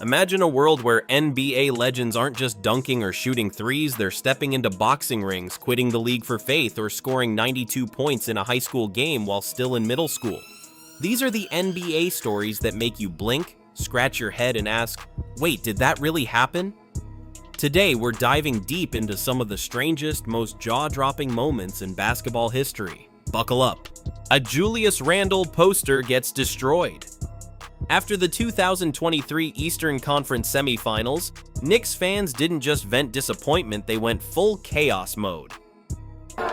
Imagine a world where NBA legends aren't just dunking or shooting threes, they're stepping into boxing rings, quitting the league for faith, or scoring 92 points in a high school game while still in middle school. These are the NBA stories that make you blink, scratch your head, and ask, wait, did that really happen? Today, we're diving deep into some of the strangest, most jaw-dropping moments in basketball history. Buckle up. A Julius Randle poster gets destroyed. After the 2023 Eastern Conference semifinals, Knicks fans didn't just vent disappointment, they went full chaos mode. Who is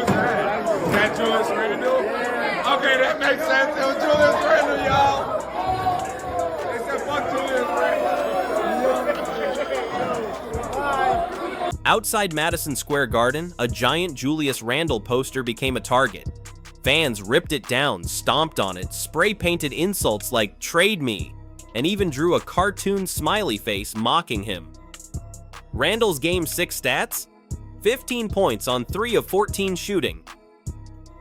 that? Is that Julius Randle? Okay, that makes sense. It was Julius Randle, y'all. They said fuck Julius Randle. Outside Madison Square Garden, a giant Julius Randle poster became a target. Fans ripped it down, stomped on it, spray-painted insults like "trade me," and even drew a cartoon smiley face mocking him. Randle's Game 6 stats? 15 points on 3 of 14 shooting.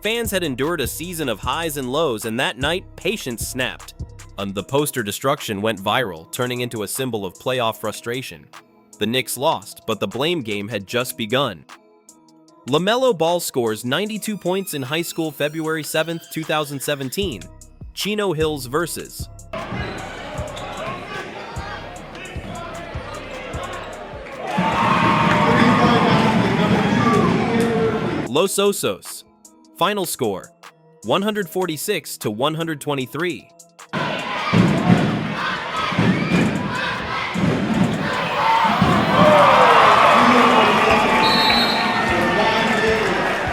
Fans had endured a season of highs and lows, and that night, patience snapped. The poster destruction went viral, turning into a symbol of playoff frustration. The Knicks lost, but the blame game had just begun. LaMelo Ball scores 92 points in high school February 7, 2017. Chino Hills versus. Los Osos. Final score, 146-123.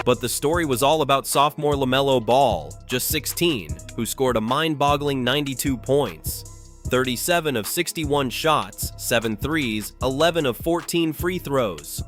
But the story was all about sophomore LaMelo Ball, just 16, who scored a mind-boggling 92 points. 37 of 61 shots, 7 threes, 11 of 14 free throws.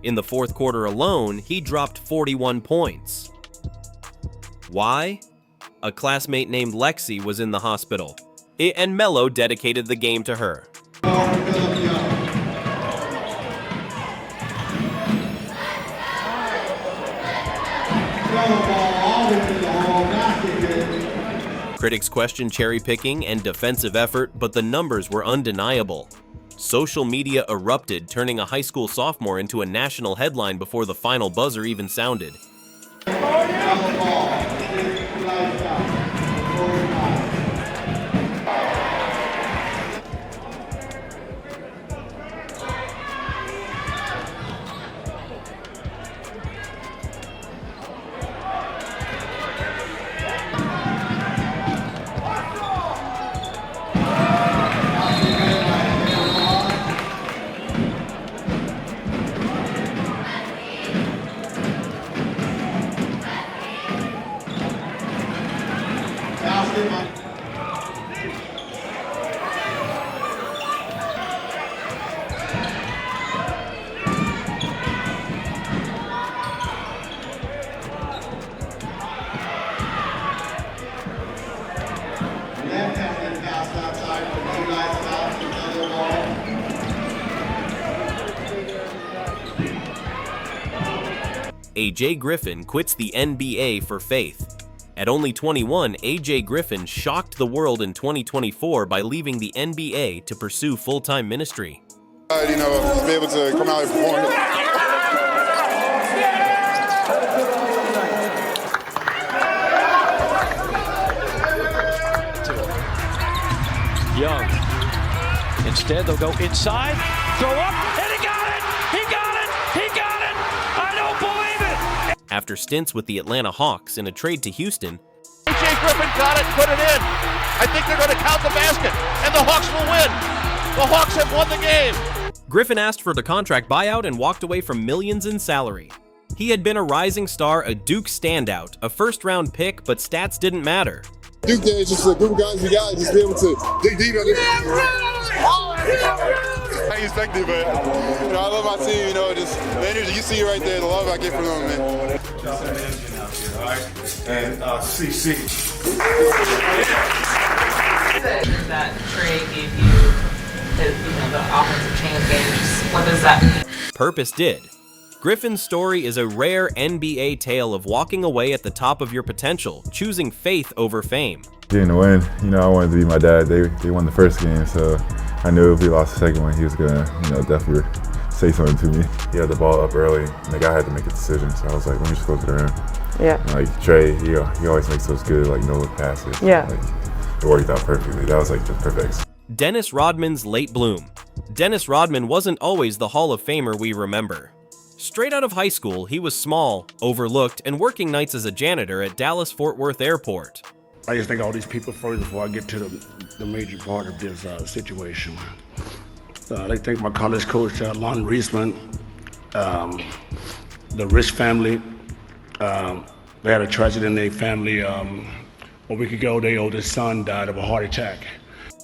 In the fourth quarter alone, he dropped 41 points. Why? A classmate named Lexi was in the hospital, and Melo dedicated the game to her. Critics questioned cherry-picking and defensive effort, but the numbers were undeniable. Social media erupted, turning a high school sophomore into a national headline before the final buzzer even sounded. AJ Griffin quits the NBA for faith. At only 21, AJ Griffin shocked the world in 2024 by leaving the NBA to pursue full-time ministry. Be able to come out and perform. Young. Instead, they'll go inside, throw up, and he got it! He got it! He got it! I don't believe it! After stints with the Atlanta Hawks in a trade to Houston, AJ Griffin got it, put it in. I think they're going to count the basket, and the Hawks will win. The Hawks have won the game. Griffin asked for the contract buyout and walked away from millions in salary. He had been a rising star, a Duke standout, a first-round pick, but stats didn't matter. Duke Day is just a group of guys you got, just be able to dig deep on it. I ain't expected, but I love my team, just the energy, you see it right there, the love I get from them, man. And CC. That Trey gave you the offensive chain of games. What does that mean? Purpose did. Griffin's story is a rare NBA tale of walking away at the top of your potential, choosing faith over fame. Getting the win, I wanted to be my dad. They won the first game, so I knew if we lost the second one, he was gonna, definitely say something to me. He had the ball up early, and the guy had to make a decision, so I was like, let me just go to the rim. Yeah. And, Trey, he always makes those good, no-look passes. Yeah. It worked out perfectly. That was, just perfect. Dennis Rodman's late bloom. Dennis Rodman wasn't always the Hall of Famer we remember. Straight out of high school, he was small, overlooked, and working nights as a janitor at Dallas-Fort Worth Airport. I just think all these people first before I get to the major part of this situation. I think my college coach, Lon Reisman, the Rich family, they had a tragedy in their family. A week ago, their oldest son died of a heart attack.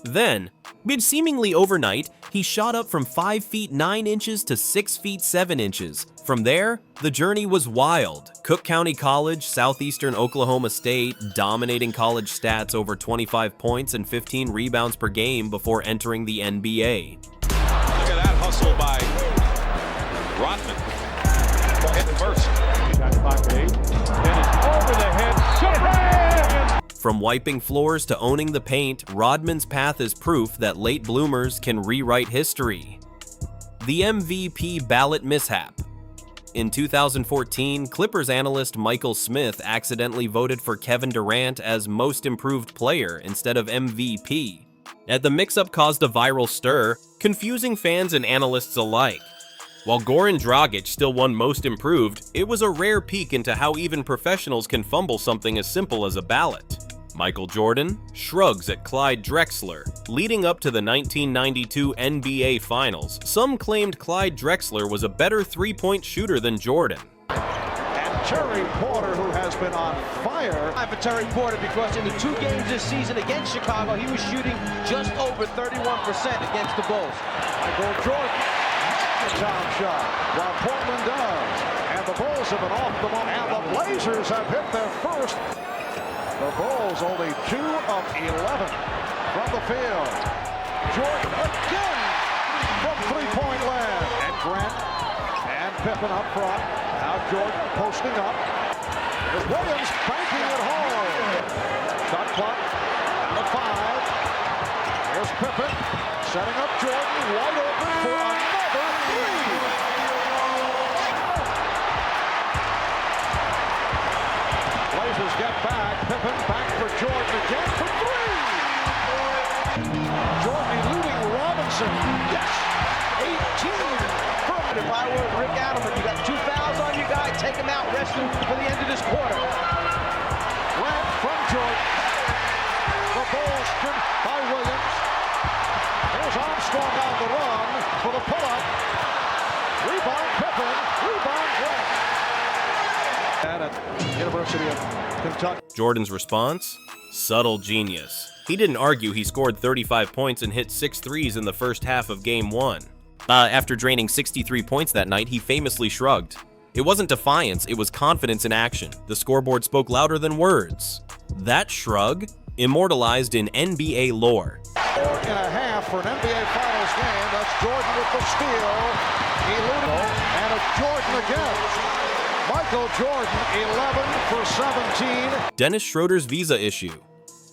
Then, mid-seemingly overnight, he shot up from 5 feet 9 inches to 6 feet 7 inches. From there, the journey was wild. Cook County College, Southeastern Oklahoma State, dominating college stats over 25 points and 15 rebounds per game before entering the NBA. Look at that hustle by Rodman. Hitting first. Got 5-8. Dennis over the head. From wiping floors to owning the paint, Rodman's path is proof that late bloomers can rewrite history. The MVP ballot mishap. In 2014, Clippers analyst Michael Smith accidentally voted for Kevin Durant as Most Improved Player instead of MVP. The mix-up caused a viral stir, confusing fans and analysts alike. While Goran Dragic still won Most Improved, it was a rare peek into how even professionals can fumble something as simple as a ballot. Michael Jordan shrugs at Clyde Drexler. Leading up to the 1992 NBA Finals, some claimed Clyde Drexler was a better three-point shooter than Jordan. And Terry Porter, who has been on fire. For Terry Porter, because in the 2 games this season against Chicago, he was shooting just over 31% against the Bulls. Michael Jordan, top shot, while Portland does. And the Bulls have been off the mark, and the Blazers have hit their first. The Bulls only 2 of 11 from the field. Jordan again from three-point land. And Grant and Pippen up front. Now Jordan posting up. There's Williams banking it home. Shot clock down to 5. Here's Pippen setting up Jordan wide open for another 3. Blazers get back. Pippen back for Jordan again for 3. Jordan eluding Robinson. Yes! 18. If I were Rick Adelman, you got 2 fouls on you guy, take him out, rest him for the end of this quarter. Grant from Jordan. The Bulls by Williams. Here's Armstrong on the run for the pull-up. Rebound Pippen. Rebound Grant. And at University of Kentucky. Jordan's response? Subtle genius. He didn't argue he scored 35 points and hit 6 threes in the first half of Game 1. After draining 63 points that night, he famously shrugged. It wasn't defiance, it was confidence in action. The scoreboard spoke louder than words. That shrug? Immortalized in NBA lore. 4.5 for an NBA Finals game. That's Jordan with the steal. Eluding, and it's Jordan again. Michael Jordan, 11 for 17. Dennis Schroeder's visa issue.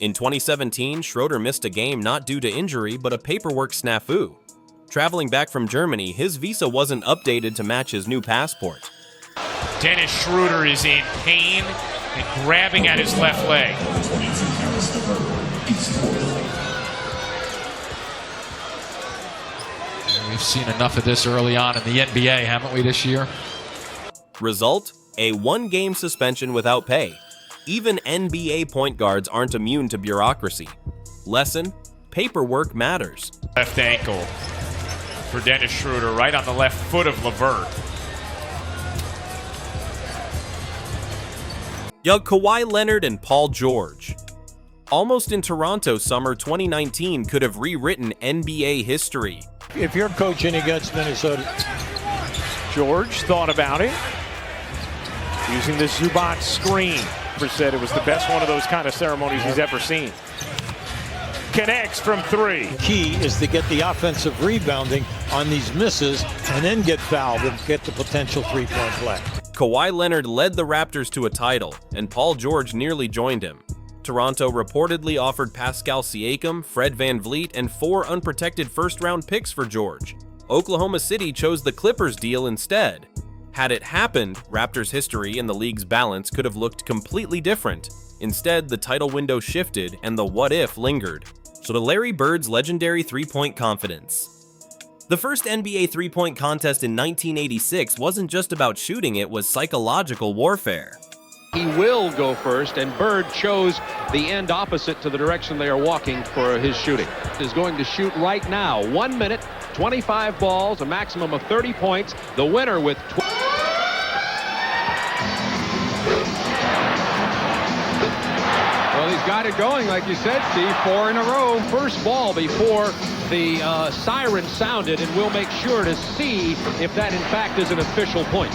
In 2017, Schroeder missed a game not due to injury, but a paperwork snafu. Traveling back from Germany, his visa wasn't updated to match his new passport. Dennis Schroeder is in pain and grabbing at his left leg. We've seen enough of this early on in the NBA, haven't we, this year? Result? A 1-game suspension without pay. Even NBA point guards aren't immune to bureaucracy. Lesson: paperwork matters. Left ankle for Dennis Schroeder, right on the left foot of LeVert. Kawhi Leonard and Paul George. Almost in Toronto summer 2019 could have rewritten NBA history. If you're coaching against Minnesota, George thought about it, using the Zubac screen. Said it was the best one of those kind of ceremonies he's ever seen. Connects from three. Key is to get the offensive rebounding on these misses and then get fouled and get the potential three-point play. Kawhi Leonard led the Raptors to a title, and Paul George nearly joined him. Toronto reportedly offered Pascal Siakam, Fred VanVleet, and 4 unprotected first-round picks for George. Oklahoma City chose the Clippers deal instead. Had it happened, Raptors' history and the league's balance could have looked completely different. Instead, the title window shifted and the what-if lingered. So to Larry Bird's legendary three-point confidence. The first NBA three-point contest in 1986 wasn't just about shooting, it was psychological warfare. He will go first, and Bird chose the end opposite to the direction they are walking for his shooting. Is going to shoot right now. 1 minute, 25 balls, a maximum of 30 points. The winner with 12. Well, he's got it going, like you said, Steve, 4 in a row. First ball before the siren sounded, and we'll make sure to see if that, in fact, is an official point.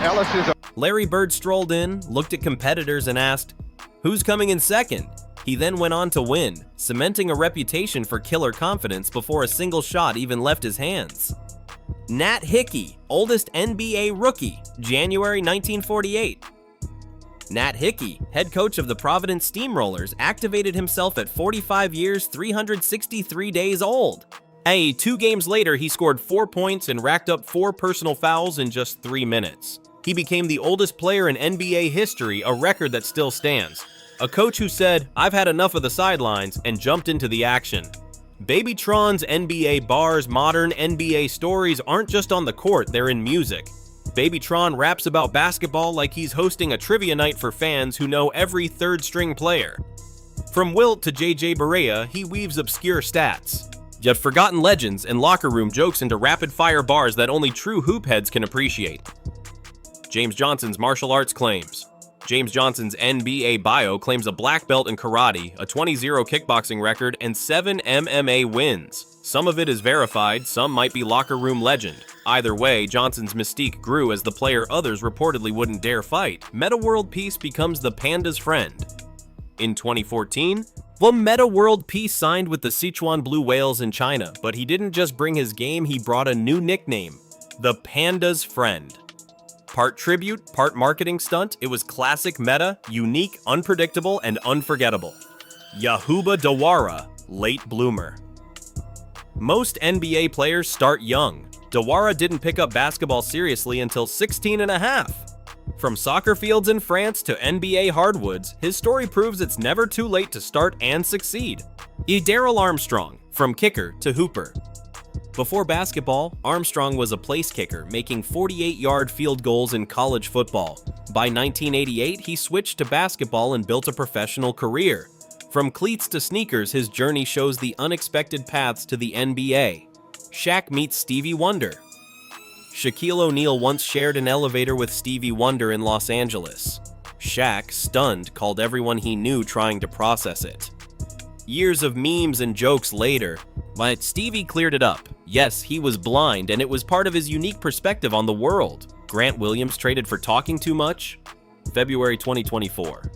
Ellis is Larry Bird strolled in, looked at competitors, and asked, "Who's coming in second?" He then went on to win, cementing a reputation for killer confidence before a single shot even left his hands. Nat Hickey, oldest NBA rookie, January 1948. Nat Hickey, head coach of the Providence Steamrollers, activated himself at 45 years, 363 days old. 2 games later, he scored 4 points and racked up 4 personal fouls in just 3 minutes. He became the oldest player in NBA history, a record that still stands. A coach who said, "I've had enough of the sidelines," and jumped into the action. Babytron's NBA bars, modern NBA stories aren't just on the court, they're in music. Babytron raps about basketball like he's hosting a trivia night for fans who know every third-string player. From Wilt to JJ Barea, he weaves obscure stats, yet forgotten legends and locker room jokes into rapid-fire bars that only true hoop heads can appreciate. James Johnson's martial arts claims. James Johnson's NBA bio claims a black belt in karate, a 20-0 kickboxing record, and 7 MMA wins. Some of it is verified, some might be locker room legend. Either way, Johnson's mystique grew as the player others reportedly wouldn't dare fight. Meta World Peace becomes the Panda's friend. In 2014, Meta World Peace signed with the Sichuan Blue Whales in China, but he didn't just bring his game, he brought a new nickname, the Panda's Friend. Part tribute, part marketing stunt, it was classic meta, unique, unpredictable, and unforgettable. Yahuba Dawara, late bloomer. Most NBA players start young. Dawara didn't pick up basketball seriously until 16 and a half. From soccer fields in France to NBA hardwoods, his story proves it's never too late to start and succeed. Daryl Armstrong, from kicker to hooper. Before basketball, Armstrong was a place kicker, making 48-yard field goals in college football. By 1988, he switched to basketball and built a professional career. From cleats to sneakers, his journey shows the unexpected paths to the NBA. Shaq meets Stevie Wonder. Shaquille O'Neal once shared an elevator with Stevie Wonder in Los Angeles. Shaq, stunned, called everyone he knew trying to process it. Years of memes and jokes later, but Stevie cleared it up. Yes, he was blind, and it was part of his unique perspective on the world. Grant Williams traded for talking too much? February 2024.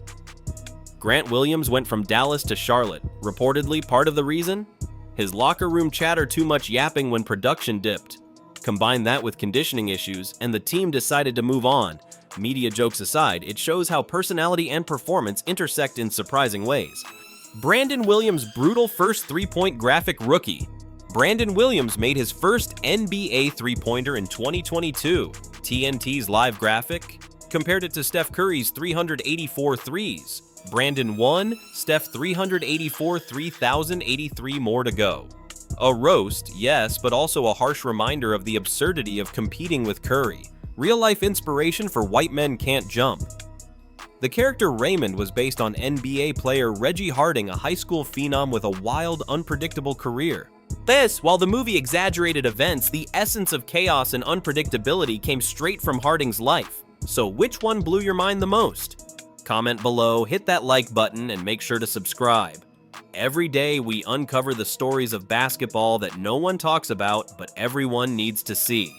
Grant Williams went from Dallas to Charlotte. Reportedly, part of the reason? His locker room chatter too much yapping when production dipped. Combine that with conditioning issues, and the team decided to move on. Media jokes aside, it shows how personality and performance intersect in surprising ways. Brandon Williams' brutal first three-point graphic rookie. Brandon Williams made his first NBA three-pointer in 2022. TNT's live graphic compared it to Steph Curry's 384 threes. Brandon won, Steph 384, 3,083 more to go. A roast, yes, but also a harsh reminder of the absurdity of competing with Curry. Real-life inspiration for white men can't jump. The character Raymond was based on NBA player Reggie Harding, a high school phenom with a wild, unpredictable career. While the movie exaggerated events, the essence of chaos and unpredictability came straight from Harding's life. So which one blew your mind the most? Comment below, hit that like button, and make sure to subscribe. Every day we uncover the stories of basketball that no one talks about, but everyone needs to see.